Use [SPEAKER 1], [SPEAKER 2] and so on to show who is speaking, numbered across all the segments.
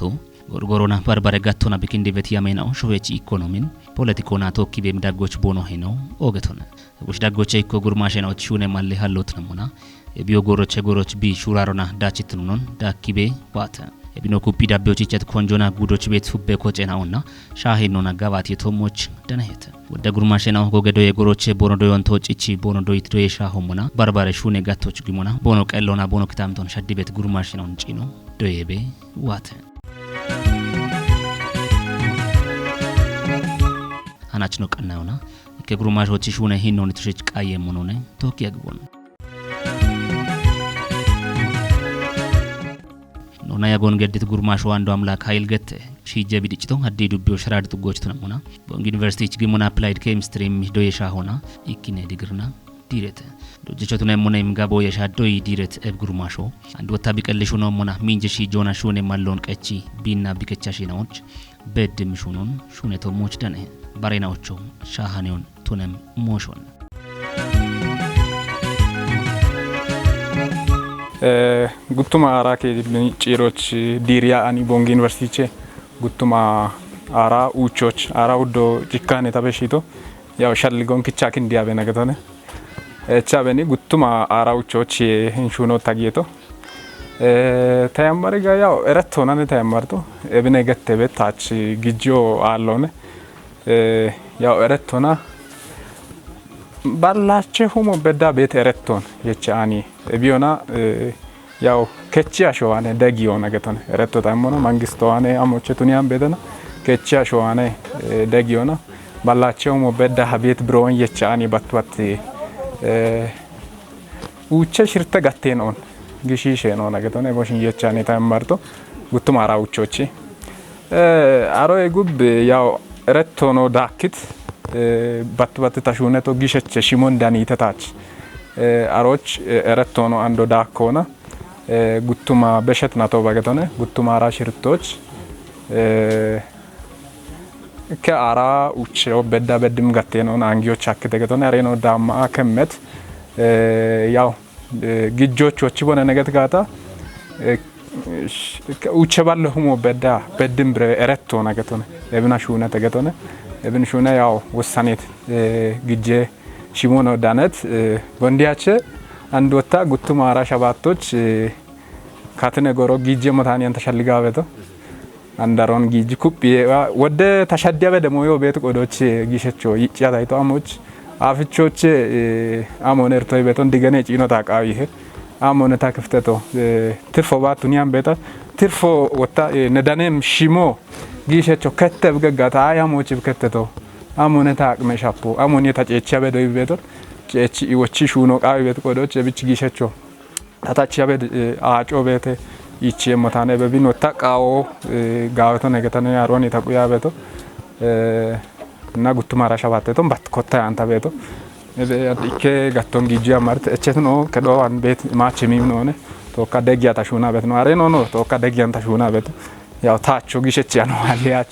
[SPEAKER 1] Beto gorgorona barbare gattona bikindi vetiyamena showechi ekonomin politikona tokki bem dagoch bono heno ogetona bush dagoche iko gurmashena otshune malle hallot namuna ebiyo goroch bi shurarona dachitnunon dakibe wata ebino kupi dabbeochi chat konjona gudoch bet hubbe kocenauna shahinona gabati tomoch danaheta ወደ ጉርማሽና ጎገዶ የጎሮቼ ቦኖዶ ወንቶጭቺ ቦኖዶ ይትዶ የሻሆሙና ባርባሬ ሹኔ ጋቶች ግሙና ቦኖ ቀሎና ቦኖ ክታምቶን ሸዲ ቤት ጉርማሽናውን ጪኖ ዶየቤ ዋተ አናችኖ ቀናውና ከጉርማሾች ሹኔ ሂኖን ትሽጭ ቃየሙኖነ ቶክ ያግቦን ኖና ያጎን ገድት ጉርማሾ አንዱ አምላክ ኃይል ገተ ሺጀ ቢድጭቶ አዲዱ ቢዮ ሽራድ ጥጎችት ነውና ቦንግ ዩኒቨርሲቲ ግሙና አፕላይድ ኬሚስትሪ ሚዶ የሻሆና ኢኪኔ ዲግርና ዲሬት ዶጀቸቱ ነሙና ይምጋቦ የሻዶ ይዲሬት እብ ጉርማሾ አንድ ወታ ቢቀልሹ ነው ሞና ሚንጅ ሺ ጆና ሹኔ ማሎን ቀቺ ቢና ቢከቻሽ ነውች በድም ሹኑን ሹኔቶ ሞች ደነ ባሬናዎቹ ሻሃኔውን ቱነም ሞሾን
[SPEAKER 2] ጉቱማ አራኬ ጪሮች ዲሪያ አኒ ቦንግ ዩኒቨርሲቲ ጉቱማ አራ ኡቾች አራ ውዶ ጭካኔ ተበሽቶ ያው ሸልጎን ክቻክ እንዲያበ ነገተነ እቻበኒ ጉቱማ አራ ኡቾች እንሹኖ ታጊየቶ ታያማሪጋ ያው እረቶናነ ታያማርቶ እብነ ገተበ ታች ግጆ አሎነ ያው እረቶና ባላቸ ሆሞ በዳ ቤት እረቶን የቻኒ ቢዮና ያው ከቺያ ሾዋኔ ደጊዮ ነገተነ እረቶ ታሞና መንግስቷኔ አሞቸቱኒያን ቤተና ከቺያ ሾዋኔ ደጊዮና ባላቸ ሆሞ በዳ ቤት ብሮን የቻኒ ባትባት ኡቸ ሽርተ ጋቴኖን ግሺሼ ነው ነገተነ ቦሽን የቻኒ ታማርቶ ጉቱማራ ኡቾቺ አሮይ ጉብ ያው እረቶ ነው ዳክት ባትባት ታሹነቶ ግሸቸ ሽሞን ዳኒ ተታች አሮች እረቶኖ አንዶ ዳኮና ጉቱማ በሸት ናቶ ባገተነ ጉቱማ አራ ሽርቶች ከአራ ኡቸው በዳ በድም ጋቴኖ አንጊዮች አክተ ገተነ አሬኖ ዳማ ከመት ያው ግጆቾች ቦነ ነገት ጋታ ኡቸ ባለሁሞ በዳ በድም ብረ እረቶ ነገተነ ለብና ሹና ተገተነ እብን ሹና ያው ወሳኔት ግጄ ሽሞኖ ዳነት ወንዲያቸ አንድ ወታ ጉቱማ አራ ሸባቶች ካተነ ጎሮ ግጄ ሞታኒያን ተሸልጋበቶ አንዳሮን ግጅ ኩፕ ወደ ተሸደበ ደሞ ዮ ቤት ቆዶች ግሸቾ ይጫታይቶ አሞች አፍቾች አሞነ እርቶ ቤቶን ዲገነ ጪኖ ታቃው ይሄ አሞነ ታክፍተቶ ትርፎ ባቱኒያን ቤታ ትርፎ ወታ ነዳነም ሽሞ ግሸቾ ከተብ ገጋታ አያሞች ብከተቶ አሞነ ታቅመ ሻፖ አሞነ ታጨቻ በደይ ቤቶ ጨቺ ወቺ ሹኖ ቃው ቤት ቆዶች ብቻ ግሸቾ ታታቻ በደ አጮ ቤት ይቺ ሞታነ በቢን ወታ ቃው ጋውቶ ነገተነ ያሮን የታቁያ ቤቶ እና ጉቱማራ ሻባቴቶን ባትኮታ አንታ ቤቶ እከ ጋቶን ግጂያ ማርት እቸት ነው ከዶዋን ቤት ማችሚም ነው ነ ቶካ ደጊያ ታሹና ቤት ነው አሬ ነው ቶካ ደጊያን ታሹና ቤት ያው ታቾ ግሸች ያለው አለያች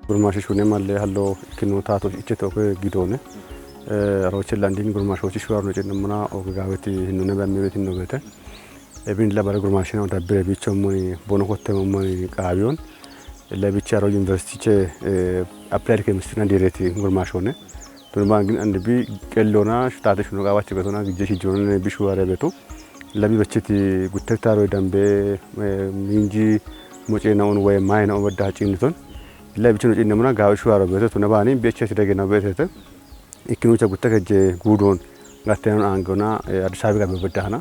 [SPEAKER 3] ጉርማሽ ሹኔ ማለ ያለው ክኖታቶ እቸቶ ግዶነ ሮችላ እንዲን ጉርማሾች ሹዋር ነው ጨነምና ኦጋጋበት ህኑነ በሚቤት ነው በተ እብን ለባረ ጉርማሽ ነው ዳብረ ቢቾም ቦኖኮተም ቃቢዮን ለቢቻ ሮ ዩኒቨርሲቲ አፕላይድ ኬሚስትሪ ዲሬት ጉርማሽ ሆነ ቱንባን ግን አንድ ቢ ቀሎና ሽታተሽ ነው ጋባች ገቶና ግጄሽ ጆነ ቢሹዋረ ቤቱ ለቢ በችቲ ጉተታሮ ደምቤ ሚንጂ ሞጨናውን ወይ ማይናው ወዳጭንቶን ለቢቹ ነው ጨነምና ጋባሽ ሹዋረ ቤቱ ቱንባኒ ቢቸት ደገና ቤተተ ኢክኑቻ ጉተከጀ ጉዶን ጋተን አንጎና አዲስ አበባ በበዳና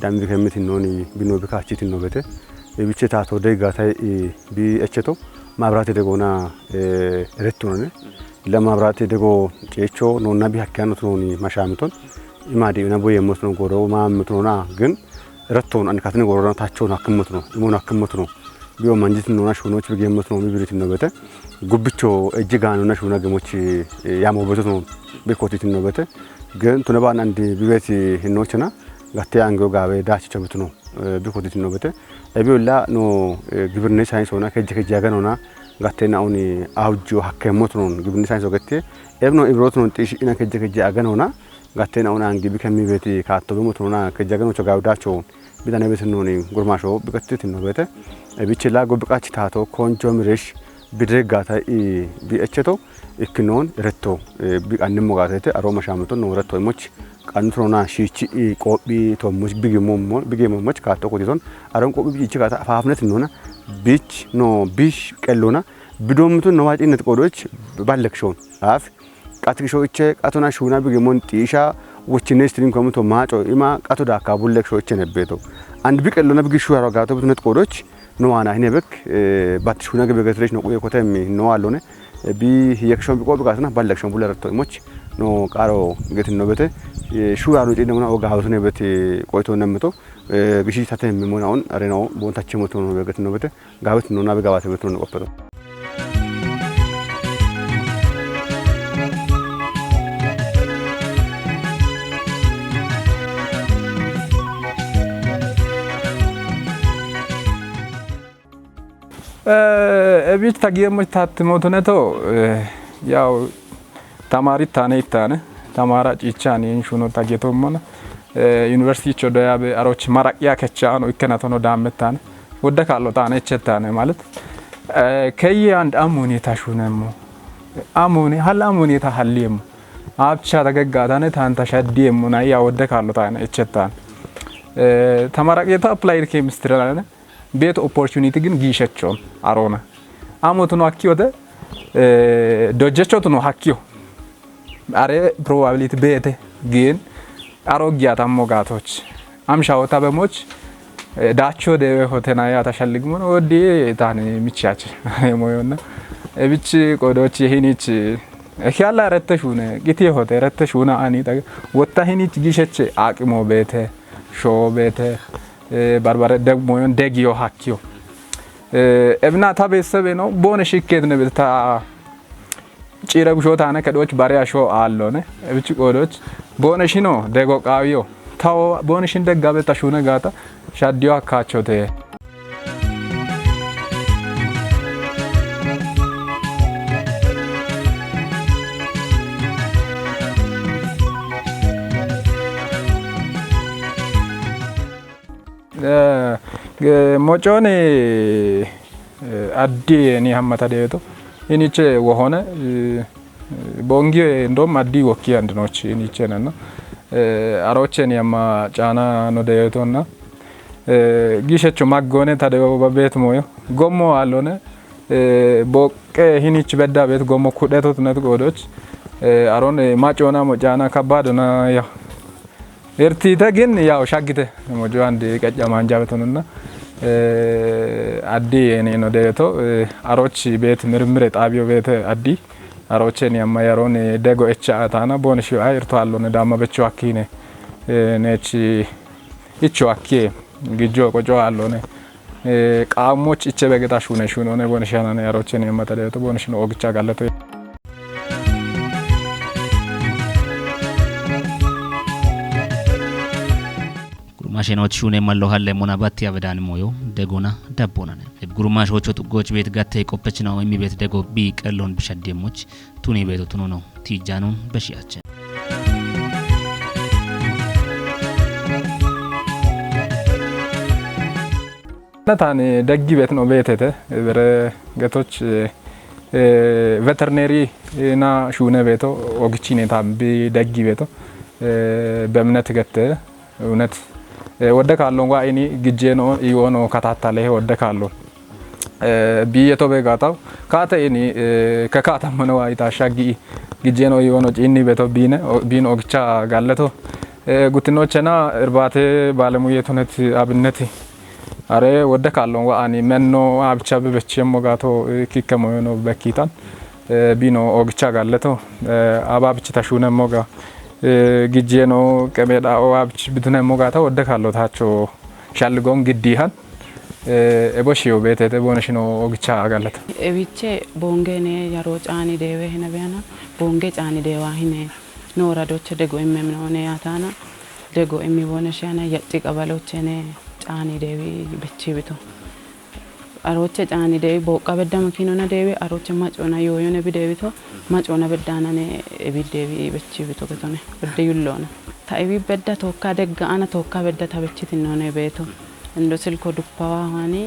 [SPEAKER 3] ዳምቢ ከመት ነውኒ ቢኖ በካቺት ነው በተ የቢቸታቶ ደጋታይ ቢእቸቶ ማብራት ደጎና ረቱነ ለማብራት ደጎ ጨቾ ነውና ቢሐካኑት ነውኒ ማሻምቶን ኢማዲ ነቦ የሞት ነው ጎሮ ማምቶና ግን ረቶን አንካትነ ጎሮና ታቾና አከመት ነው ኢሞና አከመት ነው ቢዮ ማንጂት ነውና ሹኖች በገመት ነው ቢብሪት ነው በተ ጉብቾ እጅጋኑና ሹና ገሞች ያሞበቱ ነው በኮቲት ነው በተ ግን ቱነባን አንድ ቢቤት ህኖችና ጋቴ አንጎ ጋቤ ዳች ቸብቱ ነው ቢኮቲት ነው በተ ebiyolla no gibirni ሳይንስ ሆና ከጀከጃገን ሆና ጋቴና ኡኒ አውጆ ሀከሞት ነው ግብርና ሳይንስ ወገቴ ኤብኖ ኢብሮት ነው ጥሽ ኢና ከጀከጃገን ሆና ጋቴና ኡና አንግቢ ከሚቤቲ ካቶ በሞት ሆና ከጃገኖቹ ጋውዳቸው ቢታነ ቤት ነው ነው ጉርማሾ ቢቀጥት ነው ቤተ ቢችላ ጎብቃች ታቶ ኮንጆ ምርሽ ቢደጋታ ቢእቸቶ ኢክኖን ረቶ ቢቃንም ሞጋቴ አሮማ ሻምቶ ነው ረቶ ሞች ቃንትሮና ሺቺ ቆቢ ቶሞች ቢገሞች ካቶ ቆዲቶን አሮን ቆቢ ቢቺ ካታ አፋፍነት ነውና ቢች ኖ ቢሽ ቀሎና ቢዶምቱ ነው ዋጪነት ቆዶች ባለክሾን አፍ ቃትክሾች ቃቶና ሹና ቢገሞን ጢሻ ወችኔ ስትሪም ኮምቶ ማጮ ኢማ ቃቶ ዳካ ቡለክሾች ነበቶ አንድ ቢቀሎና ቢግሹ ያረጋቶ ብትነት ቆዶች ነዋና ህነብክ ባትሹና ገበገትሬሽ ነው ቆየ ኮተም ነው አሎነ ቢ የክሾን ቢቆብ ጋትና ባለክሾን ቡለረቶ ሞች ኖ ቃሮ ገት ነው በተ ሹ ያሩ ጤ ደምና ወጋ ሀውስ ነው በተ ቆይቶ ነምቶ ግሺ ታተም ሞናውን አሬናው ቦንታች ሞቶ ነው በገት ነው በተ ጋበት ነውና በጋባተ በተ ነው ቆፈቶ
[SPEAKER 2] እቢት ታጊየሞች ታትሞት ነቶ ያው ተማሪ ታኔታነ ተማራ ጭቻኔ እንሹኖ ታጌቶሞና ዩኒቨርሲቲ ቾዶያበ አሮች ማራቂያ ከቻኖ ይከናቶ ነው ዳመታነ ወደካሎ ታነ እቸታነ ማለት ከየ አንድ አሞኔ ታሹነሞ አሞኔ ሀላሞኔ ታሐሊየም አብቻ ተገጋታነ ታንታ ሸዲየሙና ያ ወደካሎ ታነ እቸታነ ተማራቂታ አፕላይድ ኬሚስትሪ አለ ቤት ኦፖርቹኒቲ ግን ጊሸቾን አሮና አሞቱ ነው አኪዮተ ዶጀቾቱ ነው አኪዮ አሬ ፕሮባቢሊቲ ቤት ግን አሮጊያ ታሞጋቶች አምሻውታ በሞች ዳቾ ደው ሆተና ያ ተሸልግሞ ነው ወዲ ታን ሚቻች ሞዮና እብች ቆዶች ይሄኒች እኪያላ ረተሹነ ጊቴ ሆተ ረተሹና አኒ ወታ ሄኒች ጊሸች አቅሞ ቤት ሾ ቤት ባርባረ ደግሞ ዮን ደጊዮ ሀኪዮ እብና ታበሰበ ነው ቦነ ሽከት ነው በታ ጪረብ ሾታነ ከዶች ባሪያ ሾ አሎነ እብጭ ቆዶች ቦነ ሽኖ ደጎ ቃዊዮ ታው ቦነ ሽን ደጋበ ታሹነ ጋታ ሻዲዮ አካቾቴ ሞጮኔ አዲ እኔ ሀመታ ደየቶ እኒቼ ወሆነ ቦንጊ እንደም አዲ ወኪ አንድ ነች እኒቼ ነና አሮቼን ያማ ጫና ነው ደየቶና ጊሸቹ ማጎኔ ታደው በቤት ሞዮ ጎሞ አሎነ ቦቄ ሂኒች በዳ ቤት ጎሞ ኩደቶት ነት ጎዶች አሮን ማጮና ሞጫና ከባድና ያ ኤርቲተ ግን ያው ሻግተ ሞጆ አንድ ቀጫ ማንጃበቶንና አዲ እኔ ነው ደየቶ አሮች ቤት ምርምር ጣቢዮ ቤት አዲ አሮቼን ያማያሮን ደጎ እቻ ታና ቦንሽ አይርቶ አሎነ ዳማ በቹ አኪኔ ነች እቹ አኪ ግጆ ቆጮ አሎነ ቃሞች እቸ በገታሹ ነሽ ነው ቦንሻና ነው አሮቼን ያማታ ደየቶ ቦንሽ ነው ኦግቻ ጋለቶ
[SPEAKER 1] ማሽኖች ሹኔ ማለውሃል ለሞናባት ያበዳን ሞዮ ደጎና ዳቦና ጉርማሾቹ ጥጎች ቤት ጋተ ይቆপች ነው የሚቤት ደጎ ቢቀሎን ብሸደሞች ቱኒ ቤቱ ቱኑ ነው ቲጃኑን በሽያቸ
[SPEAKER 2] ነታን ደጊ ቤት ነው ቤተተ በረ ገቶች ቬተርነሪ እና ሹነ ቤቶ ኦግቺኔታ ቢደጊ ቤቶ በእምነት ገተ እውነት ወደካሎን ዋይኒ ግጄኖ ይወኖ ከታታለ ወደካሎ ቢየቶ በጋታው ካተኒ ከካታም ነው አይታ ሻጊ ግጄኖ ይወኖ ጪኒ ቤቶ ቢነ ኦግቻ ጋለቶ ጉትኖቸና እርባቴ ባለሙየቱነት አብነት አሬ ወደካሎን ዋአኒ መኖ አብቻ በበቸም ሞጋቶ ኪከሞ ነው በኪታን ቢኖ ኦግቻ ጋለቶ አባብች ተሹነ ሞጋ ግጄኖ ቀበዳ አባብች ብትነ ሞጋታ ወደካሎ ታቾ ሻልጎን ግዲሃን ኤቦሽዮ ቤቴ ቦነሽኖ ኦግቻ ጋለቶ
[SPEAKER 4] ኤቢቼ ቦንጌኔ ያሮ ጫኒ ዴዌ ሄነቢያና ቦንጌ ጫኒ ዴዋ ሂኔ ኖራዶች ደጎ ኤምም ነው ያታና ደጎ ኤሚ ቦነሽያና የጥ ቀበሎችኔ caani deebi bechii bitu arocha caani deebi booqa bedda makiinona deebi arocha macoona yooyone bi deebito macoona beddaanane ebi deebi bechii bitu gatone bedda yulloona ta ebi bedda tokka degga ana tokka bedda tabechitinone beeto ando silko duppawa hani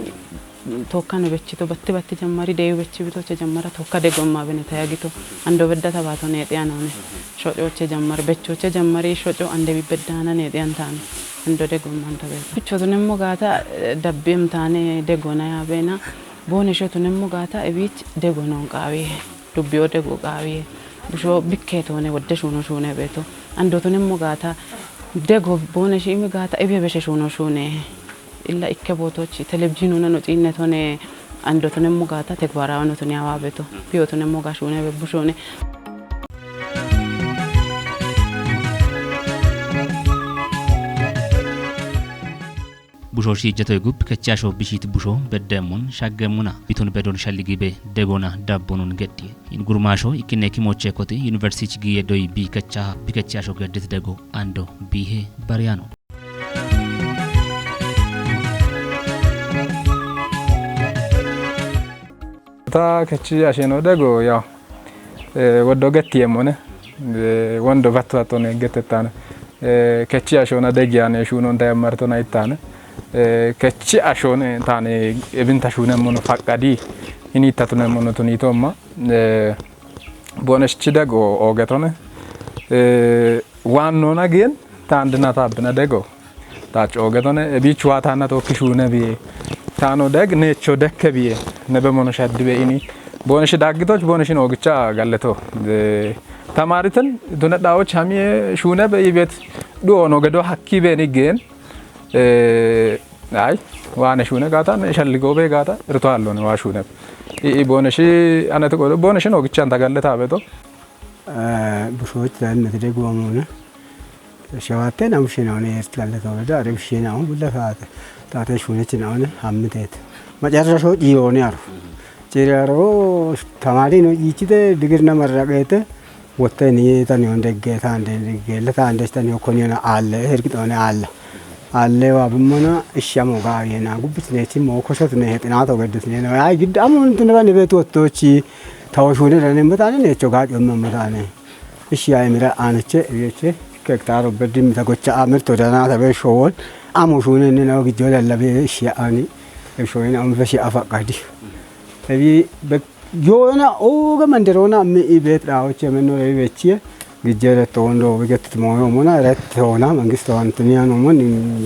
[SPEAKER 4] tokka ne bechito batti jammari deebi bechii bito che jammara tokka degomma bene tayagito ando bedda tabato ne xeanone shocoche jammar bechoche jammari shoco ande bi beddaanane xeantane ando degomman tabeto bichoto nemmo gata dabbem tane degona ya bena bone shoto nemmo gata ebich degonon qawi dubbiyo dego qawi bisho bikketone wadde shune beto ando to nemmo gata dego bone shimi gata ebe beshe shune illa ikke botochi televizhinuna no xinnetone ando to nemmo gata tegbaraano to nyawa beto biyo to nemmo ga shune be bushone
[SPEAKER 1] ቡሾ ሲጀቶ ጉብ ከቻሾ ቢሺት ቡሾ በደሙን ሻገሙና ቢቱን በዶን ሸልጊቤ ደጎና ዳቦኑን ገዲ ኢንጉርማሾ ኢኪኔ ኪሞቼ ኮቲ ዩኒቨርሲቲ ጊየ ዶይ ቢከቻሾ ገድት ደጎ አንዶ ቢሄ ባሪያኖ
[SPEAKER 2] ታ ከቺ አሸኖ ደጎ ያው ወዶ ገቲ የሞነ ወንዶ ቫቷቶነ ገተታነ ከቺ አሾና ደጊያነ ሹኖ እንዳያማርቶና ይታነ ከቺ አሾነ ታነ እብንታ ሹነ ሞኖ ፈቃዲ ኢኒታቱነ ሞኖ ቱኒቶማ ቦነሽ ደጎ ኦገቶነ ዋኖና ግን ታንድና ታብነ ደጎ ታጭ ኦገቶነ ቢቹዋታና ቶክሹነ ቢ ታኖ ደግ ነቾ ደከቢ ነበሞኖ ሻድበ ኢኒ ቦነሽ ዳግቶች ቦነሽን ኦግቻ ጋለቶ ተማሪትን ዱነዳዎች ሃሚ ሹነ በይቤት ዶኖ ገዶ ሐኪቤ ንገን አይ ዋነ ሹነ ጋታ ሸልጎ በ ጋታ ርቷሎ ነው ዋሹነ ቦነሽ አነተ ቆዶ ቦነሽ ነው ግቻን ታጋለታ በቶ
[SPEAKER 5] ቡሾች ለነት ደጎሙነ ሸዋቴን አምሽናው ነው የርትላለታ ወዳ አረብሽናው ብለፋት ታተ ሹነች ነው አምቴት መጨረሻው ይሆነ ያሩ ጭራሮ ተማሪ ነው ይቺተ ድግርና መረቀተ ወተን የታን እንደገታ እንደገለታ እንደስተን የኮኒና አለ እርግጠኛ አለ ዋብመና እሻሞ ጋየና ጉብት ነቲ ሞኮሸት ነው የጥናት ወገደት ነው አይ ግድ አሁን እንትነባን ቤት ወጥቶች ታወሹነ ለነመታነ ነቸው ጋር የመመታነ እሺ አይምራ አንቸ እየቸ ከክታሮ በድም ተጎቻ አምርቶ ደና ተበሾል አሞሹነ ነው ግጆ ለለበ እሺ አኒ እሾይና አምፈሽ አፋቃዲ እቢ ዮና ኦገ መንደሮና ቤት ዳዎች የመኖር ቤት ግጀረት ወንዶ ወገት ሞና ረት ሆና መንግስት አንተኒያ ነው ምን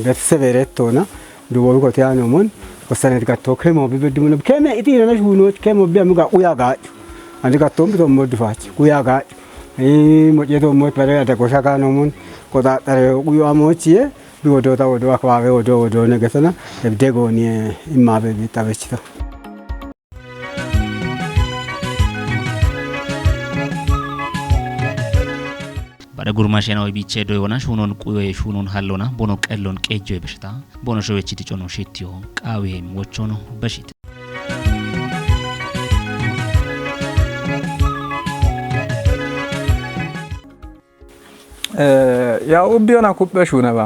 [SPEAKER 5] በተሰበረት ሆና ዱቦ ኮቲያ ነው ምን ወሰነት ጋቶ ከሞ ቢበድሙ ነው ከመ ኢቲ ነው ሁኖች ከሞ ቢያሙጋ ኡያጋ አንድ ጋቶም ቢቶ ሞድፋች ኡያጋ ሞጨቶ ሞት በረ ያደቆሻ ጋ ነው ምን ቆጣጠረ ኡያሞች ቢወዶታ ወዶ አካባቢ ወዶ ነገሰና ደጎኒ ኢማበ ቢጣበችታ
[SPEAKER 1] ባደ ጉርማሽናው ቢቼ ዶ ይሆናሽ ሆኖን ቁዬ ሹኖን ሃሎና ቦኖ ቀሎን ቄጆ ይበሽታ ቦኖ ሾዌቺ ቲጮኖ ሺቲዮ ቃዌም ወቾኖ በሽት
[SPEAKER 2] ያው ቢዮና ኩበሹ ነባ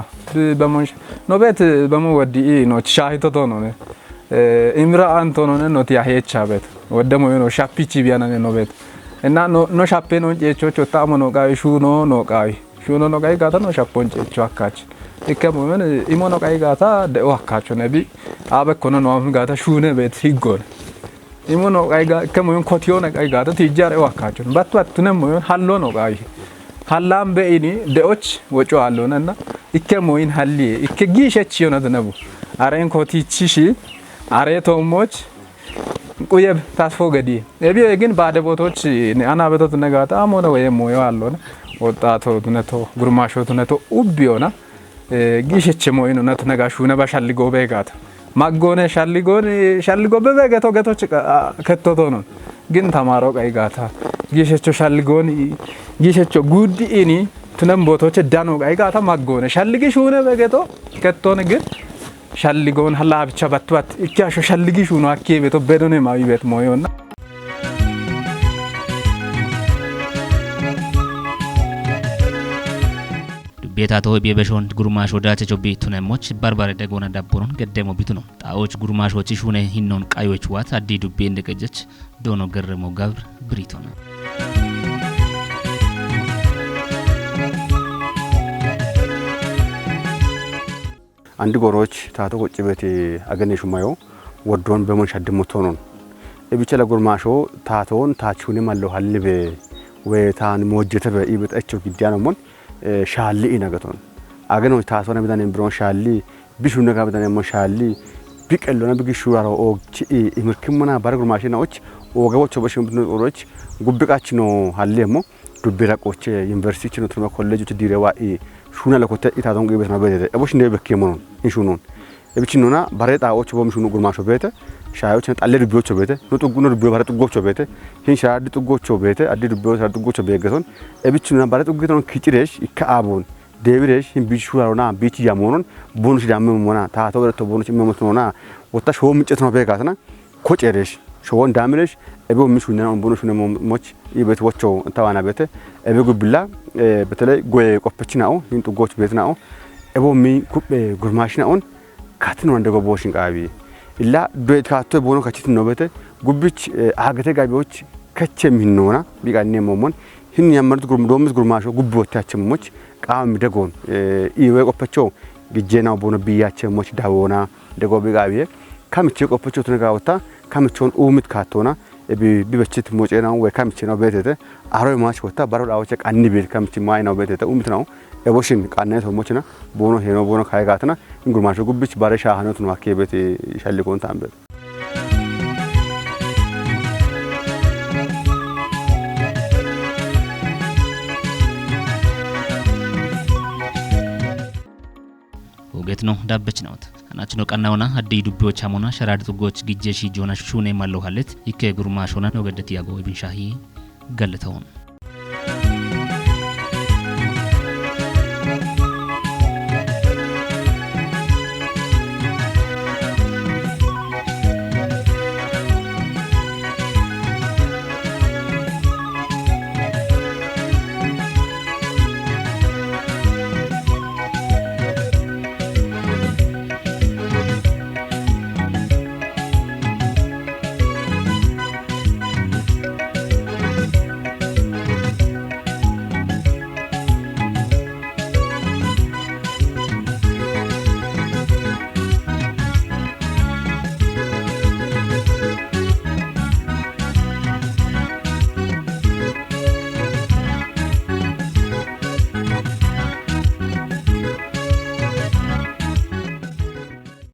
[SPEAKER 2] በሞንሽ ኖቤት በመወዲ ነው ቻሂቶ ቶኖ ነው ኢምራ አንቶኖ ነው ቲያሄቻ ቤት ወደሞ ነው ሻፒቺ ቢያና ኖቤት እና ኖ ሻፔ ነው ጨቾች ወጣሞ ነው ጋይ ሹኖ ነው ጋይ ጋታ ነው ሻፖን ጨቾ አካች እከሞን ኢሞ ነው ጋይ ጋታ ደው አካቾ ነቢ አበኮነ ነው አሁን ጋታ ሹነ ቤት ይጎል ኢሞ ነው ጋይ ጋ እከሞን ኮቲዮ ነው ጋይ ጋታ ትጃር ደው አካቾ ባትባቱ ነው ሃሎ ነው ጋይ ሃላም በኢኒ ደዎች ወጮ አለውና እከሞን ሃሊ እከጊሸች ይሆናል ነቡ አሬን ኮቲቺሺ አሬቶሞች ቁየብ ታስፎ ገዲ እቢ ግን ባደ ቦቶች አና በቶት ነጋታ አሞነ ወይ ሞዮ አለና ወጣቶ ድነቶ ጉርማሾ ድነቶ ኡቢዮና ጊሸች ሞይኑ ነት ነጋሹ ነባሻልጎ በጋታ ማጎነ ሻልጎ በበገቶ ገቶች ከተቶ ነው ግን ተማሮ ቀይጋታ ጊሸቾ ሻልጎን ጊሸቾ ጉዲኒ ትነም ቦቶች ዳኖ ቀይጋታ ማጎነ ሻልጊ ሹነ በገቶ ከተቶን ግን ሻልጎን ሀላ ብቻ ባትባት እቻሾ ሻልጊ ሹኖ አኪ ቤቶ በዶነ ማዊ ቤት ሞዮና
[SPEAKER 1] ቤታቶ ቢበሾን ጉርማሾ ዳቸ ጆቢ ቱነሞች ባርባሬ ደጎና ዳቦሮን ገደሞ ቢቱ ነው ጣዎች ጉርማሾች ሹነ ሂኖን ቃዮች ዋት አዲ ዱቤ እንደገጀች ዶኖ ገረሞ ጋብር ብሪቶ ነው
[SPEAKER 3] አንድ ጎሮች ታቶ ቁጭ ቤት አገነሹ ማዮ ወዶን በመንሻድ ሞቶኖን እቢቸለ ጉርማሾ ታቶን ታቹኒ ማለው ሀልበ ወታን ሞጀተ በኢበጣቸው ግዲያነሞን ሻሊ ኢነገቶን አገኖ ታሶና በዳኔ ብሮን ሻሊ ቢሹ ነጋ በዳኔ ሞ ሻሊ ቢቀሎና ቢግሹ አሮ ኦቺ ኢምርክምና ባረጉርማሽናዎች ወገቦች በሽም ብኖሮች ጉብቃች ነው ሀሌሞ ዱብራቆች ዩኒቨርሲቲ ነው ትማ ኮሌጆች ዲረዋኢ ሹና ለኮተ ኢታዶን ገበት ነው በደደ እቦሽ ነው በከሞን ኢንሹኖን እብቺኖና ባረጣዎች ቦምሹኑ ጉርማሾ ቤተ ሻዮች ጣለ ዱብዮች ቤተ ኑጥጉኑ ዱብዮ ባረጥጎች ቤተ ሂን ሻድ ጥጎች ቤተ አዲ ዱብዮ ሳርጥጎች ቤገሶን እብቺኖና ባረጥጎቶን ክጭሬሽ ይካአቦን ዴቪሬሽ ሂን ቢሹ አሮና ቢቺ ያሞኖን ቦኑሽ ዳመሞና ታቶ ወረቶ ቦኑሽ መሞቶና ወጣ ሾው ምጭት ነው በጋስና ኮጨሬሽ ሾውን ዳምሬሽ እቦ ምሹና ቦኑሽ ነው ሞች ይበት ወቸው እንታዋና ቤተ እቦ ጉብላ በተለይ ጎይ ቆፈችናው ሂን ጥጎች ቤትናው እቦ ሚ ኩብ ጉርማሽናውን ካትኖ እንደጎ ቦሽን ቃቢ ኢላ ዶይት ካቶ ቦኖ ከቺት ነው በተ ጉብች አገተ ጋቢዎች ከቸም ሂኖና ቢቃኔ ሞሞን ሂን ያመርት ዶምስ ጉርማሾ ጉብዎታቸው ሞች ቃም ደጎን ኢዌ ቆፈቸው ግጄናው ቦኖ ቢያቸው ሞች ዳቦና ደጎ ቢጋቢ ካምቼ ቆፈቸው ተነጋውታ ካምቾን ኡምት ካቶና ቢበችት ሞጨናው ወይ ካምቼ ነው በተተ አሮይ ማች ወታ ባሮዳዎች ቃኒ ቤት ካምቼ ማይ ነው በተተ ኡምት ነው እቦሽን ቃናይቶ ሞችና ቦኖ ሄኖ ቦኖ ካይጋትና እንጉርማሾ ጉብች ባረሻ ሀነቱ ነው አከበት ሻልቆን ታምበ
[SPEAKER 1] ወገት ነው ዳበች ነው አናች ነው ቀናውና አዲ ዱብዮች አሞና ሸራድ ጥጎች ግጄሺ ጆና ሹኔ ማለው ሀለት ይከ ጉርማሾና ነው ገደት ያጎ ኢብን ሻሂ ገለተውን